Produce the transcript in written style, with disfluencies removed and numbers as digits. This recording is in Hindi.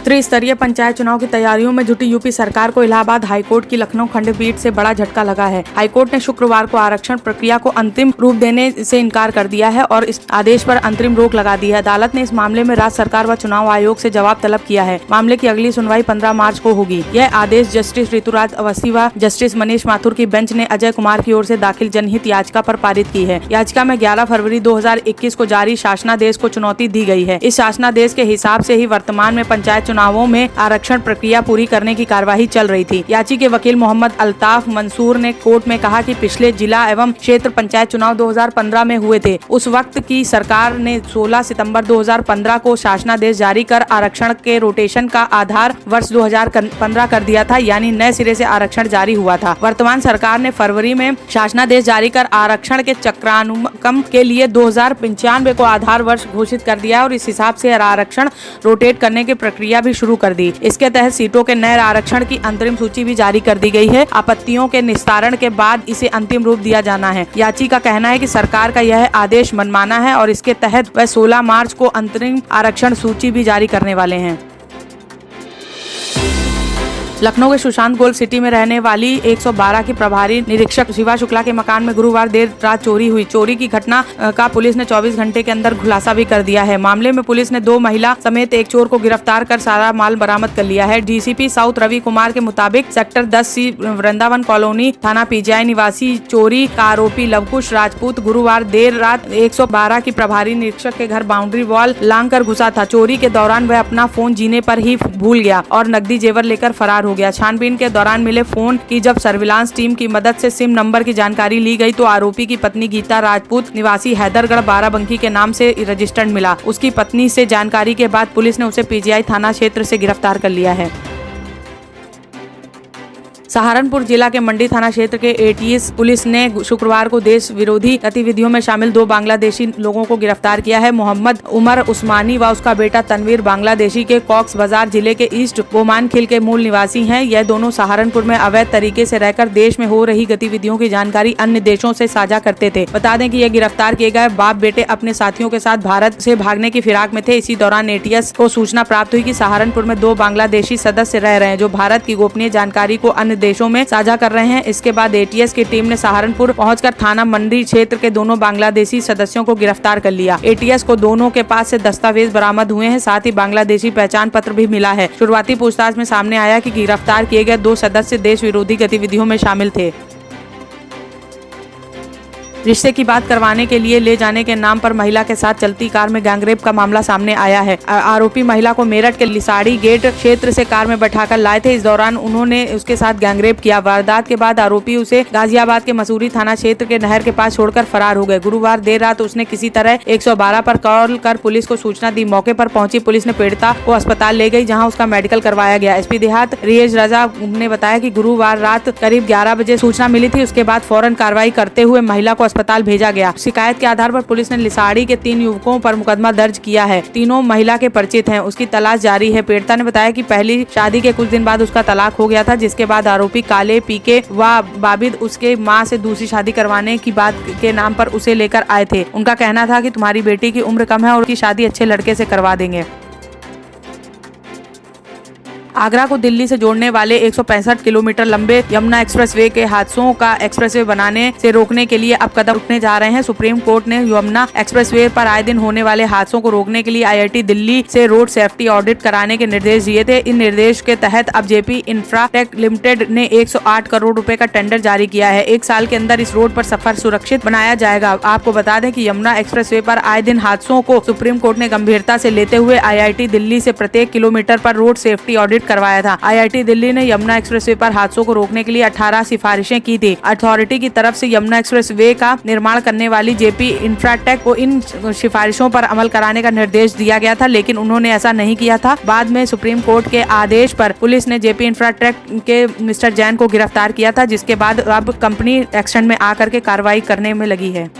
त्रिस्तरीय पंचायत चुनाव की तैयारियों में जुटी यूपी सरकार को इलाहाबाद हाईकोर्ट की लखनऊ खंडपीठ से बड़ा झटका लगा है। हाईकोर्ट ने शुक्रवार को आरक्षण प्रक्रिया को अंतिम रूप देने से इनकार कर दिया है और इस आदेश पर अंतरिम रोक लगा दी है। अदालत ने इस मामले में राज्य सरकार व चुनाव आयोग से जवाब तलब किया है। मामले की अगली सुनवाई 15 मार्च को होगी। यह आदेश जस्टिस ऋतुराज अवस्थी व जस्टिस मनीष माथुर की बेंच ने अजय कुमार की ओर से दाखिल जनहित याचिका पर पारित की है। याचिका में 11 फरवरी 2021 को जारी शासनादेश को चुनौती दी गई है। इस शासनादेश के हिसाब से ही वर्तमान में पंचायत चुनावों में आरक्षण प्रक्रिया पूरी करने की कार्यवाही चल रही थी। याची के वकील मोहम्मद अल्ताफ मंसूर ने कोर्ट में कहा कि पिछले जिला एवं क्षेत्र पंचायत चुनाव 2015 में हुए थे। उस वक्त की सरकार ने 16 सितंबर 2015 को शासनादेश जारी कर आरक्षण के रोटेशन का आधार वर्ष 2015 कर दिया था, यानी नए सिरे से आरक्षण जारी हुआ था। वर्तमान सरकार ने फरवरी में शासनादेश जारी कर आरक्षण के चक्रानुक्रम के लिए 2095 को आधार वर्ष घोषित कर दिया और इस हिसाब से आरक्षण रोटेट करने की प्रक्रिया भी शुरू कर दी। इसके तहत सीटों के नए आरक्षण की अंतरिम सूची भी जारी कर दी गई है। आपत्तियों के निस्तारण के बाद इसे अंतिम रूप दिया जाना है। याची का कहना है कि सरकार का यह आदेश मनमाना है और इसके तहत वह 16 मार्च को अंतरिम आरक्षण सूची भी जारी करने वाले हैं। लखनऊ के सुशांत गोल्ड सिटी में रहने वाली 112 की प्रभारी निरीक्षक शिवा शुक्ला के मकान में गुरुवार देर रात चोरी हुई। चोरी की घटना का पुलिस ने 24 घंटे के अंदर खुलासा भी कर दिया है। मामले में पुलिस ने 2 महिला समेत एक चोर को गिरफ्तार कर सारा माल बरामद कर लिया है। डीसीपी साउथ रवि कुमार के मुताबिक सेक्टर 10C वृंदावन कॉलोनी थाना पीजीआई निवासी चोरी का आरोपी लवकुश राजपूत गुरुवार देर रात 112 की प्रभारी निरीक्षक के घर बाउंड्री वॉल लांग कर घुसा था। चोरी के दौरान वह अपना फोन जीने पर ही भूल गया और नकदी जेवर लेकर फरार हो गया। छानबीन के दौरान मिले फोन की जब सर्विलांस टीम की मदद से सिम नंबर की जानकारी ली गई तो आरोपी की पत्नी गीता राजपूत निवासी हैदरगढ़ बाराबंकी के नाम से रजिस्टर्ड मिला। उसकी पत्नी से जानकारी के बाद पुलिस ने उसे पीजीआई थाना क्षेत्र से गिरफ्तार कर लिया है। सहारनपुर जिला के मंडी थाना क्षेत्र के एटीएस पुलिस ने शुक्रवार को देश विरोधी गतिविधियों में शामिल 2 बांग्लादेशी लोगों को गिरफ्तार किया है। मोहम्मद उमर उस्मानी व उसका बेटा तनवीर बांग्लादेशी के कॉक्स बाजार जिले के ईस्ट बोमानखिल के मूल निवासी हैं। यह दोनों सहारनपुर में अवैध तरीके से रहकर देश में हो रही गतिविधियों की जानकारी अन्य देशों से साझा करते थे। बता दें कि यह गिरफ्तार किए गए बाप बेटे अपने साथियों के साथ भारत से भागने की फिराक में थे। इसी दौरान एटीएस को सूचना प्राप्त हुई कि सहारनपुर में 2 बांग्लादेशी सदस्य रह रहे हैं जो भारत की गोपनीय जानकारी को अन्य देशों में साझा कर रहे हैं। इसके बाद एटीएस की टीम ने सहारनपुर पहुंचकर थाना मंडी क्षेत्र के दोनों बांग्लादेशी सदस्यों को गिरफ्तार कर लिया। एटीएस को दोनों के पास से दस्तावेज बरामद हुए हैं, साथ ही बांग्लादेशी पहचान पत्र भी मिला है। शुरुआती पूछताछ में सामने आया कि गिरफ्तार किए गए 2 सदस्य देश विरोधी गतिविधियों में शामिल थे। रिश्ते की बात करवाने के लिए ले जाने के नाम पर महिला के साथ चलती कार में गैंगरेप का मामला सामने आया है। आरोपी महिला को मेरठ के लिसाड़ी गेट क्षेत्र से कार में बैठाकर लाए थे। इस दौरान उन्होंने उसके साथ गैंगरेप किया। वारदात के बाद आरोपी उसे गाजियाबाद के मसूरी थाना क्षेत्र के नहर के पास छोड़कर फरार हो गए। गुरुवार देर रात उसने किसी तरह 112 पर कॉल कर पुलिस को सूचना दी। मौके पर पहुंची पुलिस ने पीड़िता को अस्पताल ले गई, जहाँ उसका मेडिकल करवाया गया। एसपी देहात रियाज रजा ने बताया कि गुरुवार रात करीब 11 बजे सूचना मिली थी। उसके बाद फौरन कार्रवाई करते हुए महिला को अस्पताल भेजा गया। शिकायत के आधार पर पुलिस ने लिसाड़ी के 3 युवकों पर मुकदमा दर्ज किया है। तीनों महिला के परिचित हैं। उसकी तलाश जारी है। पीड़िता ने बताया कि पहली शादी के कुछ दिन बाद उसका तलाक हो गया था, जिसके बाद आरोपी काले पीके व बाबिद उसके मां से दूसरी शादी करवाने की बात के नाम पर उसे लेकर आए थे। उनका कहना था कि तुम्हारी बेटी की उम्र कम है और उसकी शादी अच्छे लड़के से करवा देंगे। आगरा को दिल्ली से जोड़ने वाले 165 किलोमीटर लंबे यमुना एक्सप्रेसवे के हादसों का एक्सप्रेसवे बनाने से रोकने के लिए अब कदम उठने जा रहे हैं। सुप्रीम कोर्ट ने यमुना एक्सप्रेसवे पर आए दिन होने वाले हादसों को रोकने के लिए आईआईटी दिल्ली से रोड सेफ्टी ऑडिट कराने के निर्देश दिए थे। इन निर्देश के तहत अब जेपी इंफ्राटेक लिमिटेड ने 108 करोड़ रुपए का टेंडर जारी किया है। 1 साल के अंदर इस रोड पर सफर सुरक्षित बनाया जाएगा। आपको बता दें कि यमुना एक्सप्रेसवे पर आए दिन हादसों को सुप्रीम कोर्ट ने गंभीरता से लेते हुए आईआईटी दिल्ली से प्रत्येक किलोमीटर पर रोड सेफ्टी ऑडिट करवाया था। आईआईटी दिल्ली ने यमुना एक्सप्रेसवे पर हादसों को रोकने के लिए 18 सिफारिशें की थी। अथॉरिटी की तरफ से यमुना एक्सप्रेसवे का निर्माण करने वाली जेपी इंफ्राटेक को इन सिफारिशों पर अमल कराने का निर्देश दिया गया था, लेकिन उन्होंने ऐसा नहीं किया था। बाद में सुप्रीम कोर्ट के आदेश पर पुलिस ने जेपी इंफ्राटेक के मिस्टर जैन को गिरफ्तार किया था, जिसके बाद अब कंपनी एक्शन में आकर के कार्रवाई करने में लगी है।